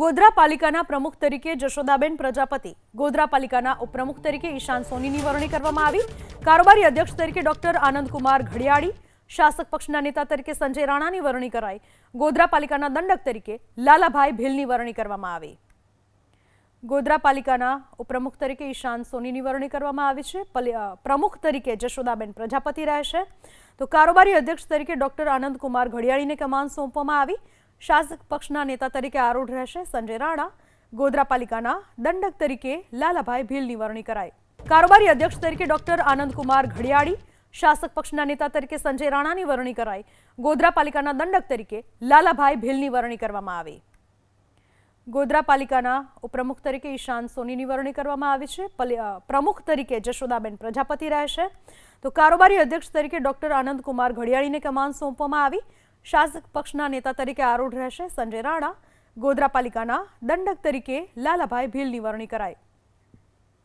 ગોધરા પાલિકાના પ્રમુખ તરીકે જશોદાબેન પ્રજાપતિ, ગોધરા પાલિકાના ઉપપ્રમુખ તરીકે ઈશાન સોનીની વરણી કરવામાં આવી। કારોબારી અધ્યક્ષ તરીકે ડોક્ટર આનંદકુમાર ઘડિયાળી, શાસક પક્ષના નેતા તરીકે સંજય રાણાની વરણી કરાઈ। ગોધરા પાલિકાના દંડક તરીકે લાલાભાઈ ભીલની વરણી કરવામાં આવી। ગોધરા પાલિકાના ઉપપ્રમુખ તરીકે ઈશાન સોનીની વરણી કરવામાં આવી છે। પ્રમુખ તરીકે જશોદાબેન પ્રજાપતિ રહેશે, તો કારોબારી અધ્યક્ષ તરીકે ડોક્ટર આનંદકુમાર ઘડિયાળીને કમાન સોંપવામાં આવી। શાસક પક્ષના નેતા તરીકે આરૂઢ રહેશે સંજય રાણા। ગોધરા પાલિકાના દંડક તરીકે લાલાભાઈ ભીલની વરણી કરાઈ। કારોબારી અધ્યક્ષ તરીકે ડોક્ટર આનંદકુમાર ઘડિયાળી, શાસક પક્ષના નેતા તરીકે સંજય રાણાની વરણી કરાઈ। ગોધરા પાલિકાના દંડક તરીકે લાલાભાઈ ભીલની વરણી કરવામાં આવી। ગોધરા પાલિકાના ઉપપ્રમુખ તરીકે ઈશાન સોનીની વરણી કરવામાં આવી છે। પ્રમુખ તરીકે જશોદાબેન પ્રજાપતિ રહેશે, તો કારોબારી અધ્યક્ષ તરીકે ડોક્ટર આનંદકુમાર ઘડિયાળીને કમાન સોંપવામાં આવી। શાસક પક્ષના નેતા તરીકે આરૂઢ રહેશે સંજય રાણા। ગોધરા પાલિકાના દંડક તરીકે લાલાભાઈ ભીલની વરણી કરાઈ।